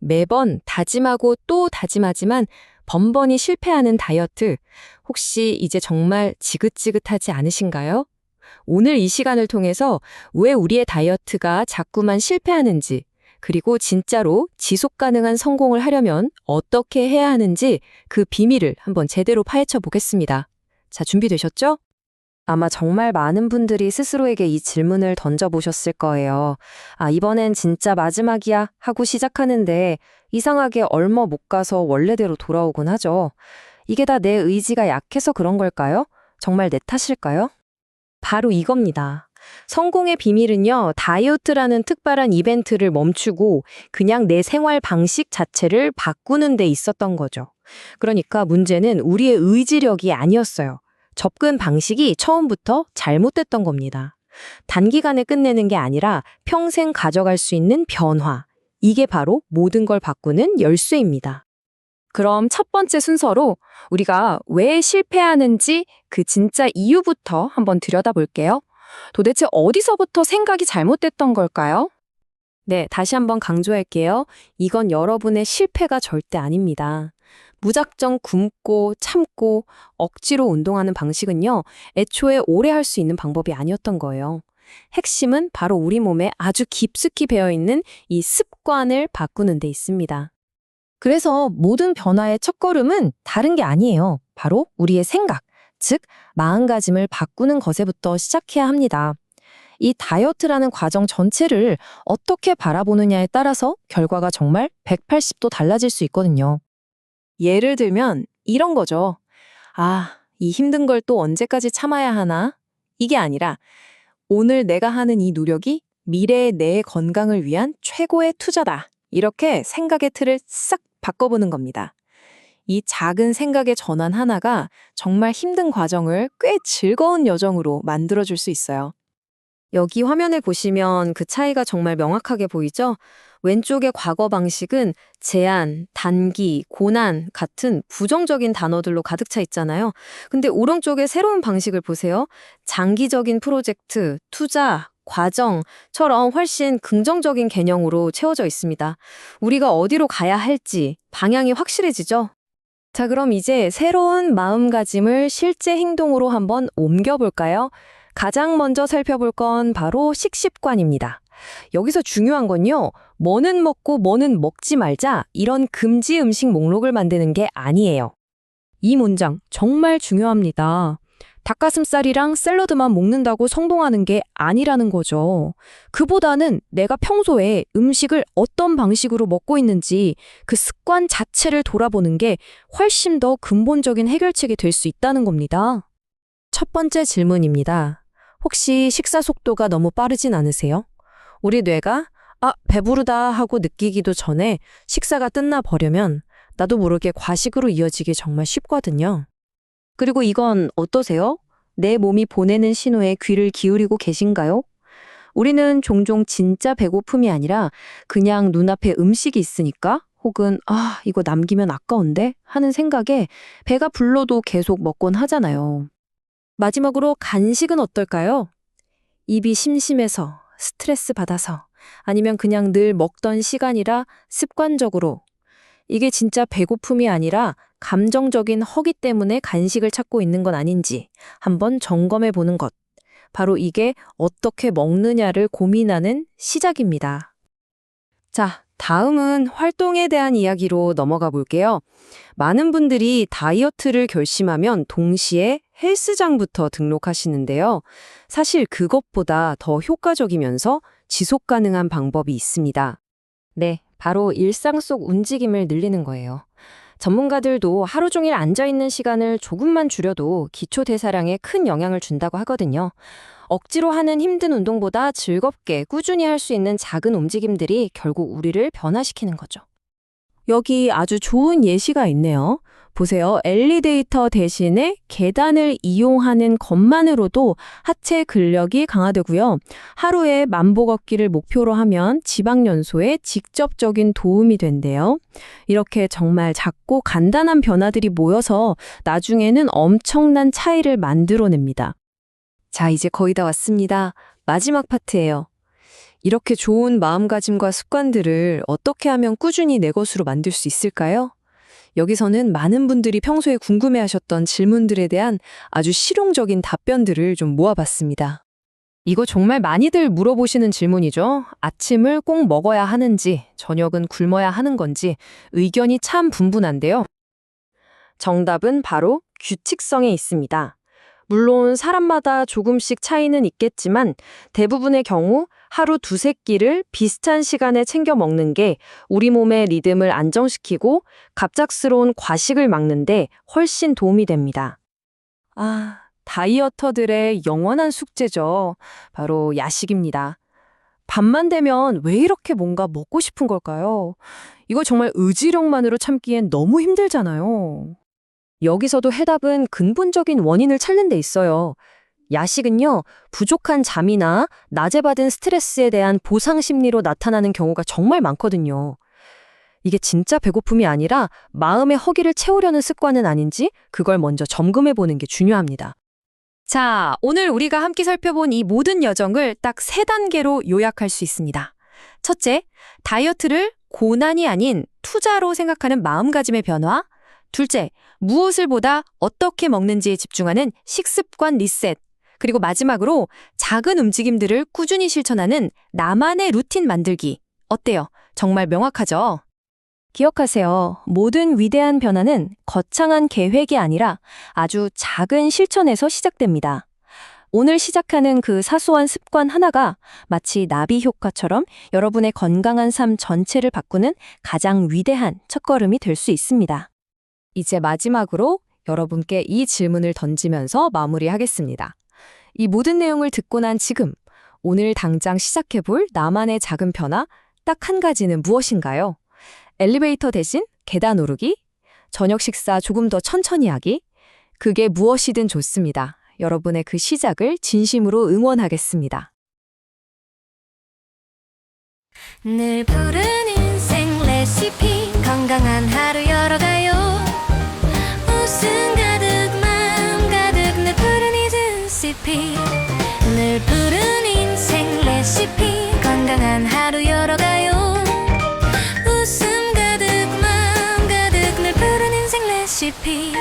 매번 다짐하고 또 다짐하지만 번번이 실패하는 다이어트, 혹시 이제 정말 지긋지긋하지 않으신가요? 오늘 이 시간을 통해서 왜 우리의 다이어트가 자꾸만 실패하는지, 그리고 진짜로 지속 가능한 성공을 하려면 어떻게 해야 하는지 그 비밀을 한번 제대로 파헤쳐 보겠습니다. 자, 준비되셨죠? 아마 정말 많은 분들이 스스로에게 이 질문을 던져보셨을 거예요. 이번엔 진짜 마지막이야 하고 시작하는데 이상하게 얼마 못 가서 원래대로 돌아오곤 하죠. 이게 다 내 의지가 약해서 그런 걸까요? 정말 내 탓일까요? 바로 이겁니다. 성공의 비밀은요, 다이어트라는 특별한 이벤트를 멈추고 그냥 내 생활 방식 자체를 바꾸는 데 있었던 거죠. 그러니까 문제는 우리의 의지력이 아니었어요. 접근 방식이 처음부터 잘못됐던 겁니다. 단기간에 끝내는 게 아니라 평생 가져갈 수 있는 변화. 이게 바로 모든 걸 바꾸는 열쇠입니다. 그럼 첫 번째 순서로 우리가 왜 실패하는지 그 진짜 이유부터 한번 들여다볼게요. 도대체 어디서부터 생각이 잘못됐던 걸까요? 네, 다시 한번 강조할게요. 이건 여러분의 실패가 절대 아닙니다. 무작정 굶고 참고 억지로 운동하는 방식은요, 애초에 오래 할 수 있는 방법이 아니었던 거예요. 핵심은 바로 우리 몸에 아주 깊숙이 배어있는 이 습관을 바꾸는 데 있습니다. 그래서 모든 변화의 첫걸음은 다른 게 아니에요. 바로 우리의 생각, 즉 마음가짐을 바꾸는 것에부터 시작해야 합니다. 이 다이어트라는 과정 전체를 어떻게 바라보느냐에 따라서 결과가 정말 180도 달라질 수 있거든요. 예를 들면 이런 거죠. 이 힘든 걸 또 언제까지 참아야 하나? 이게 아니라 오늘 내가 하는 이 노력이 미래의 내 건강을 위한 최고의 투자다. 이렇게 생각의 틀을 싹 바꿔보는 겁니다. 이 작은 생각의 전환 하나가 정말 힘든 과정을 꽤 즐거운 여정으로 만들어줄 수 있어요. 여기 화면을 보시면 그 차이가 정말 명확하게 보이죠? 왼쪽의 과거 방식은 제한, 단기, 고난 같은 부정적인 단어들로 가득 차 있잖아요. 근데 오른쪽의 새로운 방식을 보세요. 장기적인 프로젝트, 투자, 과정처럼 훨씬 긍정적인 개념으로 채워져 있습니다. 우리가 어디로 가야 할지 방향이 확실해지죠? 자, 그럼 이제 새로운 마음가짐을 실제 행동으로 한번 옮겨볼까요? 가장 먼저 살펴볼 건 바로 식습관입니다. 여기서 중요한 건요, 뭐는 먹고 뭐는 먹지 말자 이런 금지 음식 목록을 만드는 게 아니에요. 이 문장 정말 중요합니다. 닭가슴살이랑 샐러드만 먹는다고 성공하는 게 아니라는 거죠. 그보다는 내가 평소에 음식을 어떤 방식으로 먹고 있는지 그 습관 자체를 돌아보는 게 훨씬 더 근본적인 해결책이 될 수 있다는 겁니다. 첫 번째 질문입니다. 혹시 식사 속도가 너무 빠르진 않으세요? 우리 뇌가 배부르다 하고 느끼기도 전에 식사가 끝나버리면 나도 모르게 과식으로 이어지기 정말 쉽거든요. 그리고 이건 어떠세요? 내 몸이 보내는 신호에 귀를 기울이고 계신가요? 우리는 종종 진짜 배고픔이 아니라 그냥 눈앞에 음식이 있으니까 혹은 이거 남기면 아까운데 하는 생각에 배가 불러도 계속 먹곤 하잖아요. 마지막으로 간식은 어떨까요? 입이 심심해서, 스트레스 받아서, 아니면 그냥 늘 먹던 시간이라 습관적으로. 이게 진짜 배고픔이 아니라 감정적인 허기 때문에 간식을 찾고 있는 건 아닌지 한번 점검해 보는 것. 바로 이게 어떻게 먹느냐를 고민하는 시작입니다. 자, 다음은 활동에 대한 이야기로 넘어가 볼게요. 많은 분들이 다이어트를 결심하면 동시에 헬스장부터 등록하시는데요. 사실 그것보다 더 효과적이면서 지속 가능한 방법이 있습니다. 네, 바로 일상 속 움직임을 늘리는 거예요. 전문가들도 하루 종일 앉아있는 시간을 조금만 줄여도 기초 대사량에 큰 영향을 준다고 하거든요. 억지로 하는 힘든 운동보다 즐겁게 꾸준히 할 수 있는 작은 움직임들이 결국 우리를 변화시키는 거죠. 여기 아주 좋은 예시가 있네요. 보세요. 엘리베이터 대신에 계단을 이용하는 것만으로도 하체 근력이 강화되고요. 하루에 만보 걷기를 목표로 하면 지방 연소에 직접적인 도움이 된대요. 이렇게 정말 작고 간단한 변화들이 모여서 나중에는 엄청난 차이를 만들어냅니다. 자, 이제 거의 다 왔습니다. 마지막 파트예요. 이렇게 좋은 마음가짐과 습관들을 어떻게 하면 꾸준히 내 것으로 만들 수 있을까요? 여기서는 많은 분들이 평소에 궁금해하셨던 질문들에 대한 아주 실용적인 답변들을 좀 모아봤습니다. 이거 정말 많이들 물어보시는 질문이죠. 아침을 꼭 먹어야 하는지, 저녁은 굶어야 하는 건지 의견이 참 분분한데요. 정답은 바로 규칙성에 있습니다. 물론 사람마다 조금씩 차이는 있겠지만 대부분의 경우 하루 두세 끼를 비슷한 시간에 챙겨 먹는 게 우리 몸의 리듬을 안정시키고 갑작스러운 과식을 막는데 훨씬 도움이 됩니다. 다이어터들의 영원한 숙제죠. 바로 야식입니다. 밤만 되면 왜 이렇게 뭔가 먹고 싶은 걸까요? 이거 정말 의지력만으로 참기엔 너무 힘들잖아요. 여기서도 해답은 근본적인 원인을 찾는 데 있어요. 야식은요, 부족한 잠이나 낮에 받은 스트레스에 대한 보상 심리로 나타나는 경우가 정말 많거든요. 이게 진짜 배고픔이 아니라 마음의 허기를 채우려는 습관은 아닌지 그걸 먼저 점검해 보는 게 중요합니다. 자, 오늘 우리가 함께 살펴본 이 모든 여정을 딱 3단계로 요약할 수 있습니다. 첫째, 다이어트를 고난이 아닌 투자로 생각하는 마음가짐의 변화. 둘째, 무엇을 보다 어떻게 먹는지에 집중하는 식습관 리셋. 그리고 마지막으로 작은 움직임들을 꾸준히 실천하는 나만의 루틴 만들기. 어때요? 정말 명확하죠? 기억하세요. 모든 위대한 변화는 거창한 계획이 아니라 아주 작은 실천에서 시작됩니다. 오늘 시작하는 그 사소한 습관 하나가 마치 나비 효과처럼 여러분의 건강한 삶 전체를 바꾸는 가장 위대한 첫걸음이 될 수 있습니다. 이제 마지막으로 여러분께 이 질문을 던지면서 마무리하겠습니다. 이 모든 내용을 듣고 난 지금, 오늘 당장 시작해볼 나만의 작은 변화 딱 한 가지는 무엇인가요? 엘리베이터 대신 계단 오르기? 저녁 식사 조금 더 천천히 하기? 그게 무엇이든 좋습니다. 여러분의 그 시작을 진심으로 응원하겠습니다. 늘 푸른 인생 레시피 건강한 하루 열어가요. 웃음 가득 마음 가득 늘 푸른 레시피 늘 푸른 인생 레시피 건강한 하루 열어가요. 웃음 가득 마음 가득 늘 푸른 인생 레시피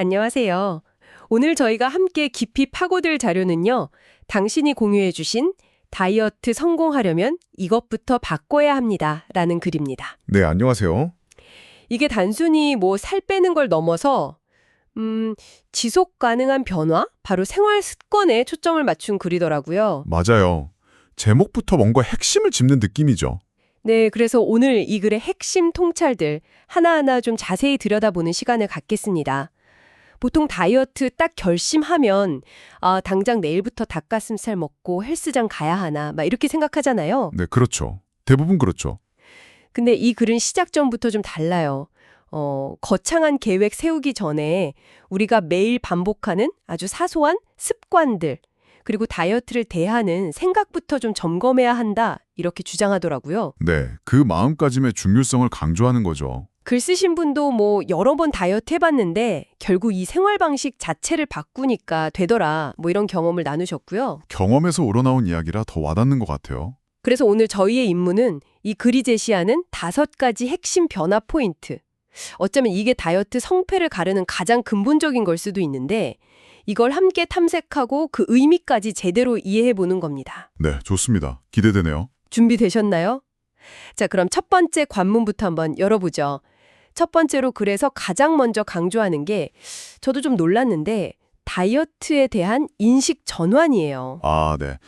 안녕하세요. 오늘 저희가 함께 깊이 파고들 자료는요. 당신이 공유해 주신 다이어트 성공하려면 이것부터 바꿔야 합니다. 라는 글입니다. 네, 안녕하세요. 이게 단순히 살 빼는 걸 넘어서 지속 가능한 변화? 바로 생활 습관에 초점을 맞춘 글이더라고요. 맞아요. 제목부터 뭔가 핵심을 짚는 느낌이죠. 네, 그래서 오늘 이 글의 핵심 통찰들 하나하나 좀 자세히 들여다보는 시간을 갖겠습니다. 보통 다이어트 딱 결심하면 당장 내일부터 닭가슴살 먹고 헬스장 가야 하나 막 이렇게 생각하잖아요. 네, 그렇죠. 대부분 그렇죠. 근데 이 글은 시작 전부터 좀 달라요. 거창한 계획 세우기 전에 우리가 매일 반복하는 아주 사소한 습관들 그리고 다이어트를 대하는 생각부터 좀 점검해야 한다 이렇게 주장하더라고요. 네, 그 마음가짐의 중요성을 강조하는 거죠. 글 쓰신 분도 여러 번 다이어트 해봤는데 결국 이 생활 방식 자체를 바꾸니까 되더라 이런 경험을 나누셨고요. 경험에서 우러나온 이야기라 더 와닿는 것 같아요. 그래서 오늘 저희의 임무는 이 글이 제시하는 5가지 핵심 변화 포인트. 어쩌면 이게 다이어트 성패를 가르는 가장 근본적인 걸 수도 있는데 이걸 함께 탐색하고 그 의미까지 제대로 이해해보는 겁니다. 네, 좋습니다. 기대되네요. 준비되셨나요? 자, 그럼 첫 번째 관문부터 한번 열어보죠. 첫 번째로 글에서 가장 먼저 강조하는 게 저도 좀 놀랐는데 다이어트에 대한 인식 전환이에요. 네.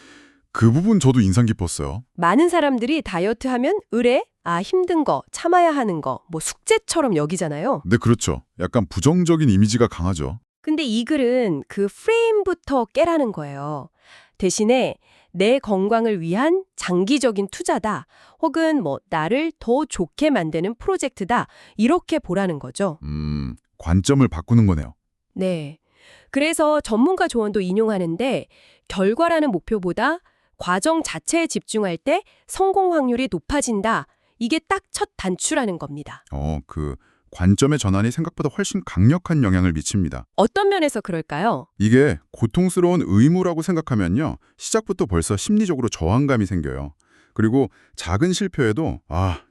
그 부분 저도 인상 깊었어요. 많은 사람들이 다이어트 하면 의뢰, 힘든 거, 참아야 하는 거, 숙제처럼 여기잖아요. 네, 그렇죠. 약간 부정적인 이미지가 강하죠. 근데 이 글은 그 프레임부터 깨라는 거예요. 대신에 내 건강을 위한 장기적인 투자다. 혹은 나를 더 좋게 만드는 프로젝트다. 이렇게 보라는 거죠. 관점을 바꾸는 거네요. 네. 그래서 전문가 조언도 인용하는데 결과라는 목표보다 과정 자체에 집중할 때 성공 확률이 높아진다. 이게 딱 첫 단추라는 겁니다. 그 관점의 전환이 생각보다 훨씬 강력한 영향을 미칩니다. 어떤 면에서 그럴까요? 이게 고통스러운 의무라고 생각하면요. 시작부터 벌써 심리적으로 저항감이 생겨요. 그리고 작은 실패에도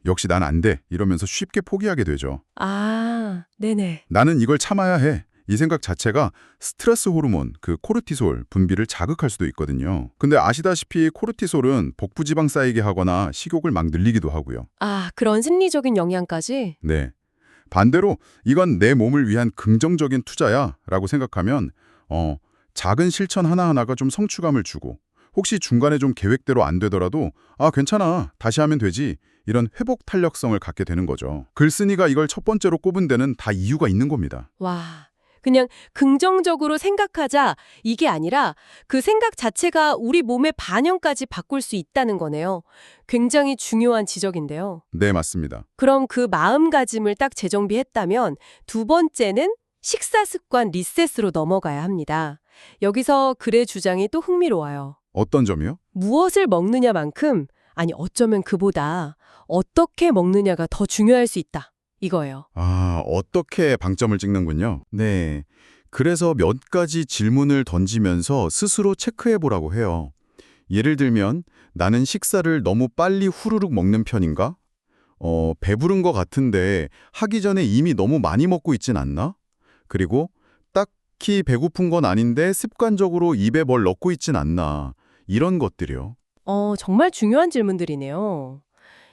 역시 난 안 돼. 이러면서 쉽게 포기하게 되죠. 아, 네네. 나는 이걸 참아야 해. 이 생각 자체가 스트레스 호르몬, 그 코르티솔 분비를 자극할 수도 있거든요. 근데 아시다시피 코르티솔은 복부지방 쌓이게 하거나 식욕을 막 늘리기도 하고요. 아, 그런 심리적인 영향까지? 네. 반대로 이건 내 몸을 위한 긍정적인 투자야 라고 생각하면 작은 실천 하나하나가 좀 성취감을 주고 혹시 중간에 좀 계획대로 안 되더라도 괜찮아. 다시 하면 되지. 이런 회복 탄력성을 갖게 되는 거죠. 글쓴이가 이걸 첫 번째로 꼽은 데는 다 이유가 있는 겁니다. 와, 그냥 긍정적으로 생각하자 이게 아니라 그 생각 자체가 우리 몸의 반영까지 바꿀 수 있다는 거네요. 굉장히 중요한 지적인데요. 네, 맞습니다. 그럼 그 마음가짐을 딱 재정비했다면 두 번째는 식사 습관 리셋으로 넘어가야 합니다. 여기서 글의 주장이 또 흥미로워요. 어떤 점이요? 무엇을 먹느냐만큼, 아니 어쩌면 그보다 어떻게 먹느냐가 더 중요할 수 있다. 이거예요. 어떻게 방점을 찍는군요. 네. 그래서 몇 가지 질문을 던지면서 스스로 체크해보라고 해요. 예를 들면 나는 식사를 너무 빨리 후루룩 먹는 편인가? 배부른 것 같은데 하기 전에 이미 너무 많이 먹고 있진 않나? 그리고 딱히 배고픈 건 아닌데 습관적으로 입에 뭘 넣고 있진 않나? 이런 것들이요. 정말 중요한 질문들이네요.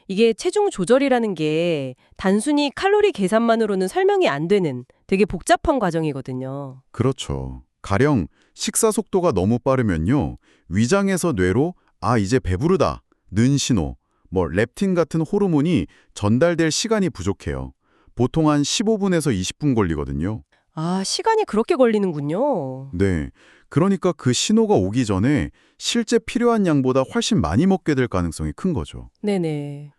이게 체중 조절이라는 게 단순히 칼로리 계산만으로는 설명이 안 되는 되게 복잡한 과정이거든요. 그렇죠. 가령 식사 속도가 너무 빠르면요. 위장에서 뇌로 이제 배부르다, 는 신호, 렙틴 같은 호르몬이 전달될 시간이 부족해요. 보통 한 15분에서 20분 걸리거든요. 아, 시간이 그렇게 걸리는군요. 네. 그러니까 그 신호가 오기 전에 실제 필요한 양보다 훨씬 많이 먹게 될 가능성이 큰 거죠. 네네.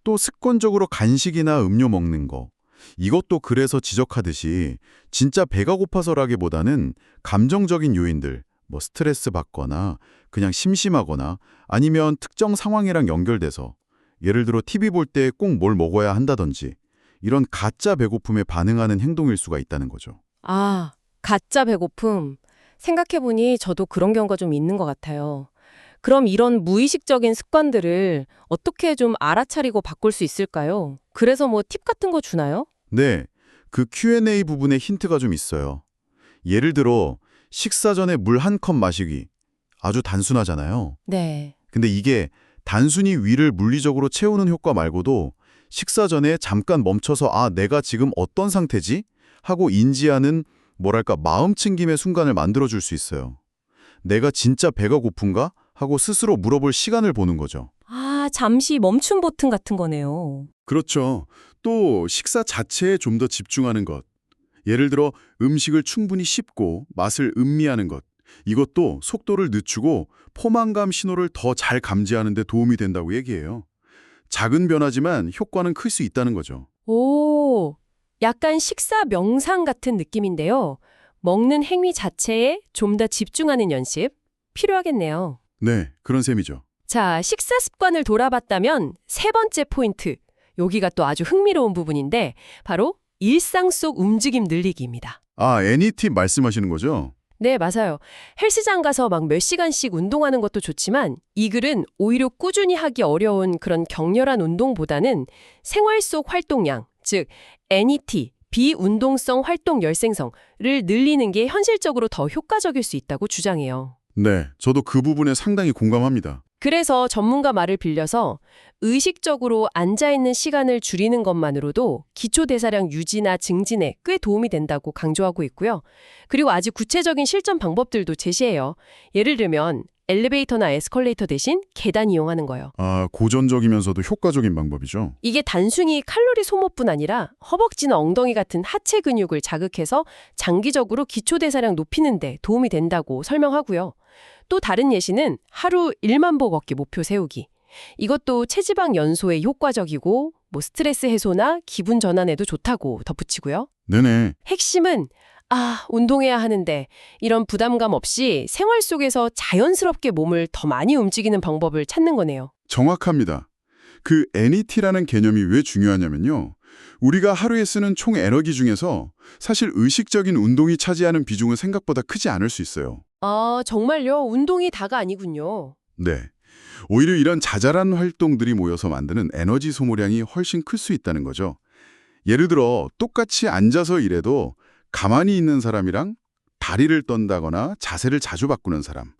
또 습관적으로 간식이나 음료 먹는 거. 이것도 그래서 지적하듯이 진짜 배가 고파서라기보다는 감정적인 요인들, 스트레스 받거나 그냥 심심하거나 아니면 특정 상황이랑 연결돼서 예를 들어 TV 볼 때 꼭 뭘 먹어야 한다든지 이런 가짜 배고픔에 반응하는 행동일 수가 있다는 거죠. 아, 가짜 배고픔. 생각해보니 저도 그런 경우가 좀 있는 것 같아요. 그럼 이런 무의식적인 습관들을 어떻게 좀 알아차리고 바꿀 수 있을까요? 그래서 팁 같은 거 주나요? 네, 그 Q&A 부분에 힌트가 좀 있어요. 예를 들어 식사 전에 물 한 컵 마시기. 아주 단순하잖아요. 네. 근데 이게 단순히 위를 물리적으로 채우는 효과 말고도 식사 전에 잠깐 멈춰서 내가 지금 어떤 상태지? 하고 인지하는 마음 챙김의 순간을 만들어줄 수 있어요. 내가 진짜 배가 고픈가? 하고 스스로 물어볼 시간을 보는 거죠. 아, 잠시 멈춤 버튼 같은 거네요. 그렇죠. 또 식사 자체에 좀 더 집중하는 것. 예를 들어 음식을 충분히 씹고 맛을 음미하는 것. 이것도 속도를 늦추고 포만감 신호를 더 잘 감지하는 데 도움이 된다고 얘기해요. 작은 변화지만 효과는 클 수 있다는 거죠. 오, 약간 식사 명상 같은 느낌인데요. 먹는 행위 자체에 좀 더 집중하는 연습 필요하겠네요. 네, 그런 셈이죠. 자, 식사 습관을 돌아봤다면 세 번째 포인트. 여기가 또 아주 흥미로운 부분인데 바로 일상 속 움직임 늘리기입니다. 애니팁 말씀하시는 거죠? 네, 맞아요. 헬스장 가서 막 몇 시간씩 운동하는 것도 좋지만 이 글은 오히려 꾸준히 하기 어려운 그런 격렬한 운동보다는 생활 속 활동량, 즉 NET, 비운동성 활동 열생성을 늘리는 게 현실적으로 더 효과적일 수 있다고 주장해요. 네, 저도 그 부분에 상당히 공감합니다. 그래서 전문가 말을 빌려서 의식적으로 앉아있는 시간을 줄이는 것만으로도 기초대사량 유지나 증진에 꽤 도움이 된다고 강조하고 있고요. 그리고 아주 구체적인 실전 방법들도 제시해요. 예를 들면 엘리베이터나 에스컬레이터 대신 계단 이용하는 거예요. 고전적이면서도 효과적인 방법이죠. 이게 단순히 칼로리 소모뿐 아니라 허벅지나 엉덩이 같은 하체 근육을 자극해서 장기적으로 기초대사량 높이는 데 도움이 된다고 설명하고요. 또 다른 예시는 하루 1만 보 걷기 목표 세우기. 이것도 체지방 연소에 효과적이고 스트레스 해소나 기분 전환에도 좋다고 덧붙이고요. 네네. 핵심은 운동해야 하는데 이런 부담감 없이 생활 속에서 자연스럽게 몸을 더 많이 움직이는 방법을 찾는 거네요. 정확합니다. 그 NET라는 개념이 왜 중요하냐면요. 우리가 하루에 쓰는 총 에너지 중에서 사실 의식적인 운동이 차지하는 비중은 생각보다 크지 않을 수 있어요. 아, 정말요? 운동이 다가 아니군요. 네. 오히려 이런 자잘한 활동들이 모여서 만드는 에너지 소모량이 훨씬 클 수 있다는 거죠. 예를 들어 똑같이 앉아서 일해도 가만히 있는 사람이랑 다리를 떤다거나 자세를 자주 바꾸는 사람,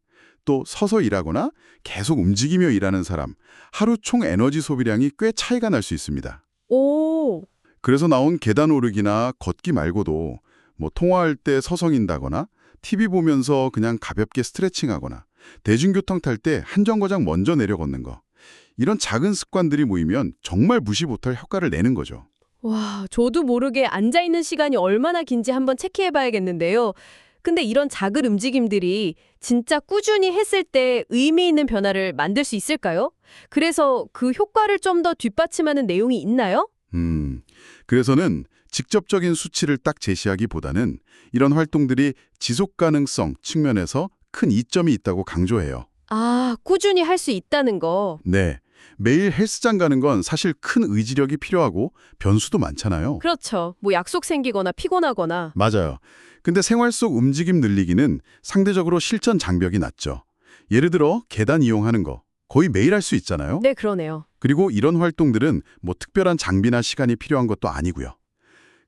또 서서 일하거나 계속 움직이며 일하는 사람, 하루 총 에너지 소비량이 꽤 차이가 날 수 있습니다. 오, 그래서 나온 계단 오르기나 걷기 말고도 뭐 통화할 때 서성인다거나 TV 보면서 그냥 가볍게 스트레칭하거나 대중교통 탈 때 한 정거장 먼저 내려 걷는 거. 이런 작은 습관들이 모이면 정말 무시 못할 효과를 내는 거죠. 와, 저도 모르게 앉아있는 시간이 얼마나 긴지 한번 체크해봐야겠는데요. 근데 이런 작은 움직임들이 진짜 꾸준히 했을 때 의미 있는 변화를 만들 수 있을까요? 그래서 그 효과를 좀 더 뒷받침하는 내용이 있나요? 그래서는 직접적인 수치를 딱 제시하기보다는 이런 활동들이 지속 가능성 측면에서 큰 이점이 있다고 강조해요. 아, 꾸준히 할 수 있다는 거. 네. 매일 헬스장 가는 건 사실 큰 의지력이 필요하고 변수도 많잖아요. 그렇죠. 뭐 약속 생기거나 피곤하거나. 맞아요. 근데 생활 속 움직임 늘리기는 상대적으로 실천 장벽이 낮죠. 예를 들어 계단 이용하는 거 거의 매일 할 수 있잖아요. 네, 그러네요. 그리고 이런 활동들은 뭐 특별한 장비나 시간이 필요한 것도 아니고요.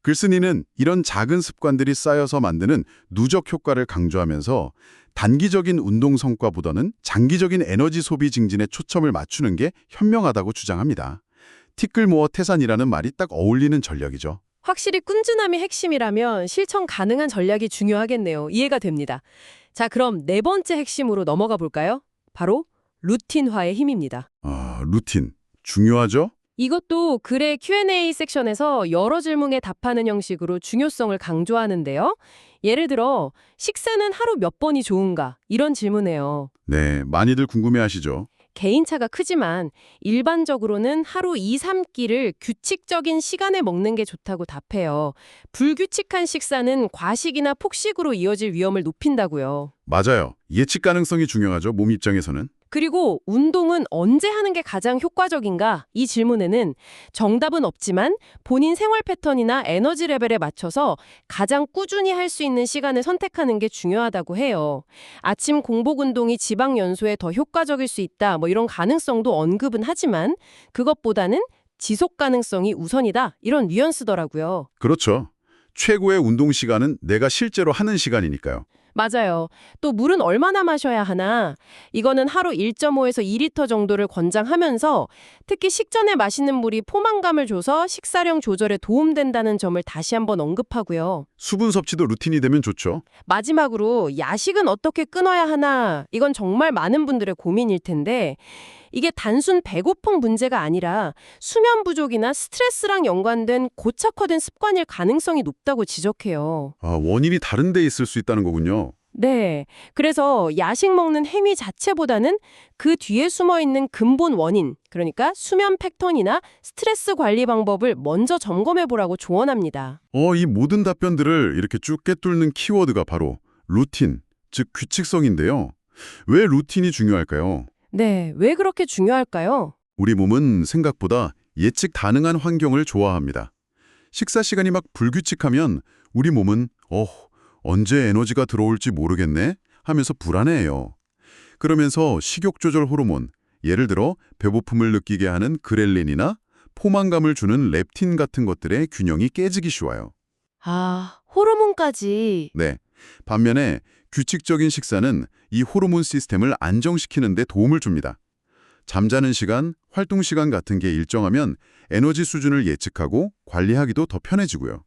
글쓴이는 이런 작은 습관들이 쌓여서 만드는 누적 효과를 강조하면서 단기적인 운동 성과보다는 장기적인 에너지 소비 증진에 초점을 맞추는 게 현명하다고 주장합니다. 티끌 모아 태산이라는 말이 딱 어울리는 전략이죠. 확실히 꾸준함이 핵심이라면 실천 가능한 전략이 중요하겠네요. 이해가 됩니다. 자, 그럼 네 번째 핵심으로 넘어가 볼까요? 바로 루틴화의 힘입니다. 루틴. 중요하죠? 이것도 글의 Q&A 섹션에서 여러 질문에 답하는 형식으로 중요성을 강조하는데요. 예를 들어 식사는 하루 몇 번이 좋은가? 이런 질문이에요. 네, 많이들 궁금해하시죠. 개인차가 크지만 일반적으로는 하루 2, 3끼를 규칙적인 시간에 먹는 게 좋다고 답해요. 불규칙한 식사는 과식이나 폭식으로 이어질 위험을 높인다고요. 맞아요. 예측 가능성이 중요하죠, 몸 입장에서는. 그리고 운동은 언제 하는 게 가장 효과적인가? 이 질문에는 정답은 없지만 본인 생활 패턴이나 에너지 레벨에 맞춰서 가장 꾸준히 할 수 있는 시간을 선택하는 게 중요하다고 해요. 아침 공복 운동이 지방 연소에 더 효과적일 수 있다. 뭐 이런 가능성도 언급은 하지만 그것보다는 지속 가능성이 우선이다. 이런 뉘앙스더라고요. 그렇죠. 최고의 운동 시간은 내가 실제로 하는 시간이니까요. 맞아요. 또 물은 얼마나 마셔야 하나? 이거는 하루 1.5에서 2리터 정도를 권장하면서 특히 식전에 마시는 물이 포만감을 줘서 식사량 조절에 도움된다는 점을 다시 한번 언급하고요. 수분 섭취도 루틴이 되면 좋죠. 마지막으로 야식은 어떻게 끊어야 하나? 이건 정말 많은 분들의 고민일 텐데 이게 단순 배고픔 문제가 아니라 수면 부족이나 스트레스랑 연관된 고착화된 습관일 가능성이 높다고 지적해요. 원인이 다른 데 있을 수 있다는 거군요. 네. 그래서 야식 먹는 행위 자체보다는 그 뒤에 숨어 있는 근본 원인, 그러니까 수면 패턴이나 스트레스 관리 방법을 먼저 점검해 보라고 조언합니다. 이 모든 답변들을 이렇게 쭉 꿰뚫는 키워드가 바로 루틴, 즉 규칙성인데요. 왜 루틴이 중요할까요? 네. 왜 그렇게 중요할까요? 우리 몸은 생각보다 예측 가능한 환경을 좋아합니다. 식사 시간이 막 불규칙하면 우리 몸은 언제 에너지가 들어올지 모르겠네 하면서 불안해해요. 그러면서 식욕 조절 호르몬, 예를 들어 배고픔을 느끼게 하는 그렐린이나 포만감을 주는 렙틴 같은 것들의 균형이 깨지기 쉬워요. 호르몬까지. 네. 반면에 규칙적인 식사는 이 호르몬 시스템을 안정시키는 데 도움을 줍니다. 잠자는 시간, 활동 시간 같은 게 일정하면 에너지 수준을 예측하고 관리하기도 더 편해지고요.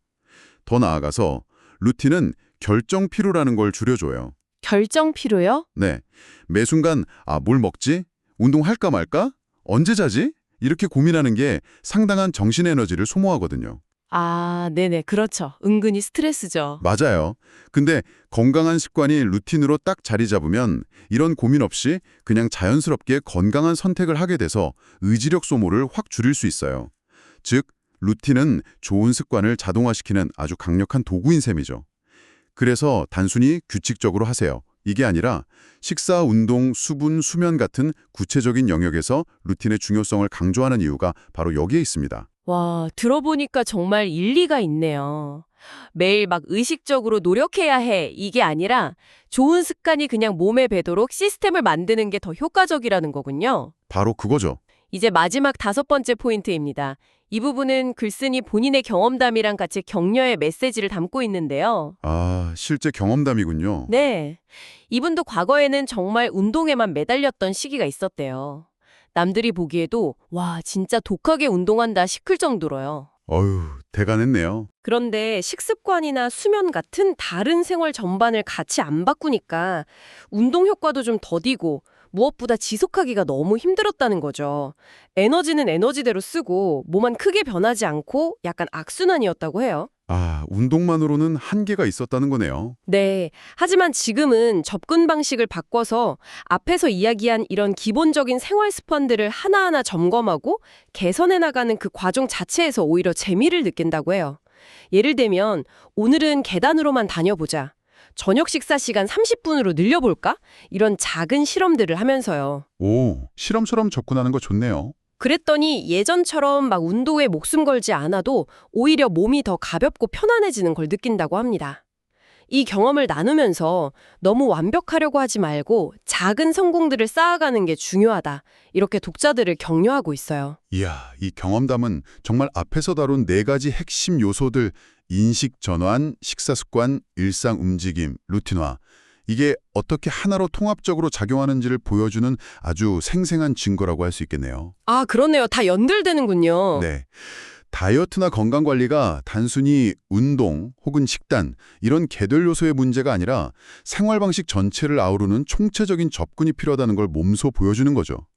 더 나아가서 루틴은 결정 피로라는 걸 줄여줘요. 결정 피로요? 네. 매 순간 뭘 먹지? 운동할까 말까? 언제 자지? 이렇게 고민하는 게 상당한 정신 에너지를 소모하거든요. 네네. 그렇죠. 은근히 스트레스죠. 맞아요. 근데 건강한 습관이 루틴으로 딱 자리 잡으면 이런 고민 없이 그냥 자연스럽게 건강한 선택을 하게 돼서 의지력 소모를 확 줄일 수 있어요. 즉, 루틴은 좋은 습관을 자동화시키는 아주 강력한 도구인 셈이죠. 그래서 단순히 규칙적으로 하세요. 이게 아니라 식사, 운동, 수분, 수면 같은 구체적인 영역에서 루틴의 중요성을 강조하는 이유가 바로 여기에 있습니다. 와, 들어보니까 정말 일리가 있네요. 매일 막 의식적으로 노력해야 해. 이게 아니라 좋은 습관이 그냥 몸에 배도록 시스템을 만드는 게 더 효과적이라는 거군요. 바로 그거죠. 이제 마지막 5번째 포인트입니다. 이 부분은 글쓴이 본인의 경험담이랑 같이 격려의 메시지를 담고 있는데요. 아, 실제 경험담이군요. 네. 이분도 과거에는 정말 운동에만 매달렸던 시기가 있었대요. 남들이 보기에도 와, 진짜 독하게 운동한다 싶을 정도로요. 어휴, 대단했네요. 그런데 식습관이나 수면 같은 다른 생활 전반을 같이 안 바꾸니까 운동 효과도 좀 더디고 무엇보다 지속하기가 너무 힘들었다는 거죠. 에너지는 에너지대로 쓰고 몸만 크게 변하지 않고 약간 악순환이었다고 해요. 아, 운동만으로는 한계가 있었다는 거네요. 네. 하지만 지금은 접근 방식을 바꿔서 앞에서 이야기한 이런 기본적인 생활 습관들을 하나하나 점검하고 개선해 나가는 그 과정 자체에서 오히려 재미를 느낀다고 해요. 예를 들면 오늘은 계단으로만 다녀보자. 저녁 식사 시간 30분으로 늘려볼까? 이런 작은 실험들을 하면서요. 오, 실험처럼 접근하는 거 좋네요. 그랬더니 예전처럼 막 운동에 목숨 걸지 않아도 오히려 몸이 더 가볍고 편안해지는 걸 느낀다고 합니다. 이 경험을 나누면서 너무 완벽하려고 하지 말고 작은 성공들을 쌓아가는 게 중요하다. 이렇게 독자들을 격려하고 있어요. 이야, 이 경험담은 정말 앞에서 다룬 4가지 핵심 요소들, 인식 전환, 식사 습관, 일상 움직임, 루틴화. 이게 어떻게 하나로 통합적으로 작용하는지를 보여주는 아주 생생한 증거라고 할 수 있겠네요. 아, 그렇네요. 다 연결되는군요. 네. 다이어트나 건강관리가 단순히 운동 혹은 식단 이런 개별 요소의 문제가 아니라 생활 방식 전체를 아우르는 총체적인 접근이 필요하다는 걸 몸소 보여주는 거죠.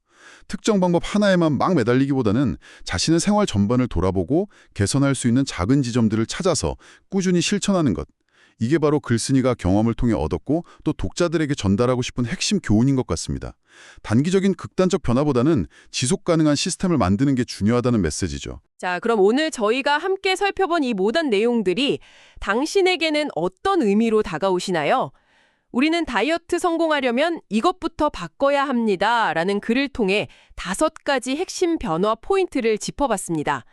특정 방법 하나에만 막 매달리기보다는 자신의 생활 전반을 돌아보고 개선할 수 있는 작은 지점들을 찾아서 꾸준히 실천하는 것. 이게 바로 글쓴이가 경험을 통해 얻었고 또 독자들에게 전달하고 싶은 핵심 교훈인 것 같습니다. 단기적인 극단적 변화보다는 지속 가능한 시스템을 만드는 게 중요하다는 메시지죠. 자, 그럼 오늘 저희가 함께 살펴본 이 모든 내용들이 당신에게는 어떤 의미로 다가오시나요? 우리는 다이어트 성공하려면 이것부터 바꿔야 합니다. 라는 글을 통해 5가지 핵심 변화 포인트를 짚어봤습니다.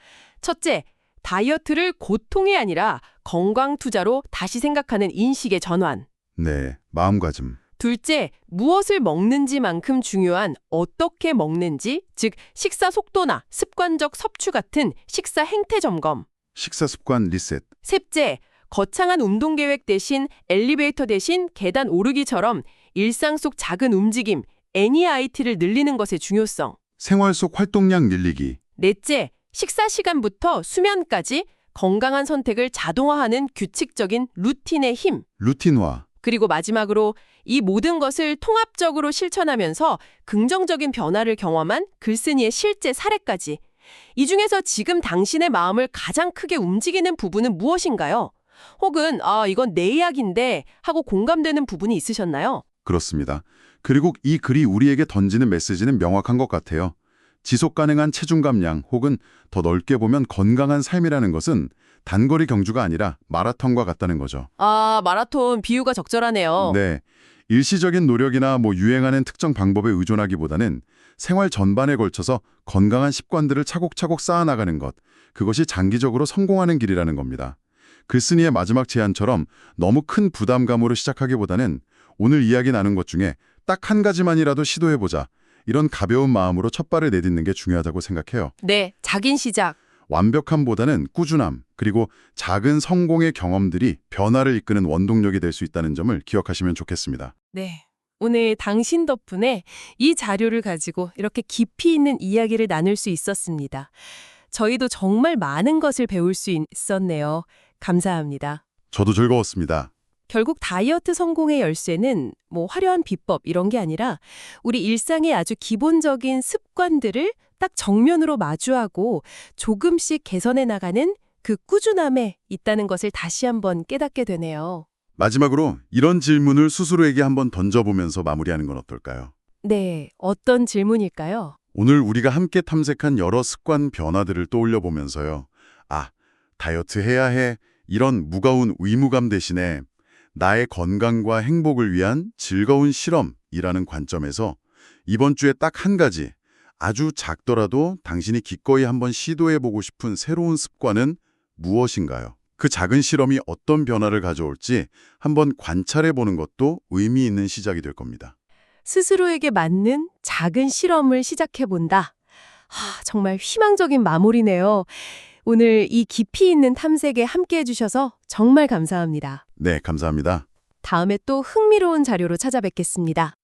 첫째, 다이어트를 고통이 아니라 건강 투자로 다시 생각하는 인식의 전환. 네, 마음가짐. 둘째, 무엇을 먹는지만큼 중요한 어떻게 먹는지, 즉 식사 속도나 습관적 섭취 같은 식사 행태 점검. 식사 습관 리셋. 셋째, 거창한 운동 계획 대신 엘리베이터 대신 계단 오르기처럼 일상 속 작은 움직임, NEIT를 늘리는 것의 중요성. 생활 속 활동량 늘리기. 넷째, 식사 시간부터 수면까지 건강한 선택을 자동화하는 규칙적인 루틴의 힘. 루틴화. 그리고 마지막으로 이 모든 것을 통합적으로 실천하면서 긍정적인 변화를 경험한 글쓴이의 실제 사례까지. 이 중에서 지금 당신의 마음을 가장 크게 움직이는 부분은 무엇인가요? 혹은 이건 내 이야기인데 하고 공감되는 부분이 있으셨나요? 그렇습니다. 그리고 이 글이 우리에게 던지는 메시지는 명확한 것 같아요. 지속 가능한 체중 감량 혹은 더 넓게 보면 건강한 삶이라는 것은 단거리 경주가 아니라 마라톤과 같다는 거죠. 아, 마라톤 비유가 적절하네요. 네. 일시적인 노력이나 유행하는 특정 방법에 의존하기보다는 생활 전반에 걸쳐서 건강한 습관들을 차곡차곡 쌓아나가는 것. 그것이 장기적으로 성공하는 길이라는 겁니다. 글쓴이의 마지막 제안처럼 너무 큰 부담감으로 시작하기보다는 오늘 이야기 나눈 것 중에 딱 한 가지만이라도 시도해보자. 이런 가벼운 마음으로 첫 발을 내딛는 게 중요하다고 생각해요. 네, 작은 시작. 완벽함보다는 꾸준함, 그리고 작은 성공의 경험들이 변화를 이끄는 원동력이 될 수 있다는 점을 기억하시면 좋겠습니다. 네. 오늘 당신 덕분에 이 자료를 가지고 이렇게 깊이 있는 이야기를 나눌 수 있었습니다. 저희도 정말 많은 것을 배울 수 있었네요. 감사합니다. 저도 즐거웠습니다. 결국 다이어트 성공의 열쇠는 화려한 비법 이런 게 아니라 우리 일상의 아주 기본적인 습관들을 딱 정면으로 마주하고 조금씩 개선해 나가는 그 꾸준함에 있다는 것을 다시 한번 깨닫게 되네요. 마지막으로 이런 질문을 스스로에게 한번 던져보면서 마무리하는 건 어떨까요? 네, 어떤 질문일까요? 오늘 우리가 함께 탐색한 여러 습관 변화들을 떠올려 보면서요. 다이어트 해야 해. 이런 무거운 의무감 대신에 나의 건강과 행복을 위한 즐거운 실험이라는 관점에서 이번 주에 딱 한 가지, 아주 작더라도 당신이 기꺼이 한번 시도해보고 싶은 새로운 습관은 무엇인가요? 그 작은 실험이 어떤 변화를 가져올지 한번 관찰해보는 것도 의미 있는 시작이 될 겁니다. 스스로에게 맞는 작은 실험을 시작해본다. 정말 희망적인 마무리네요. 오늘 이 깊이 있는 탐색에 함께 해주셔서 정말 감사합니다. 네, 감사합니다. 다음에 또 흥미로운 자료로 찾아뵙겠습니다.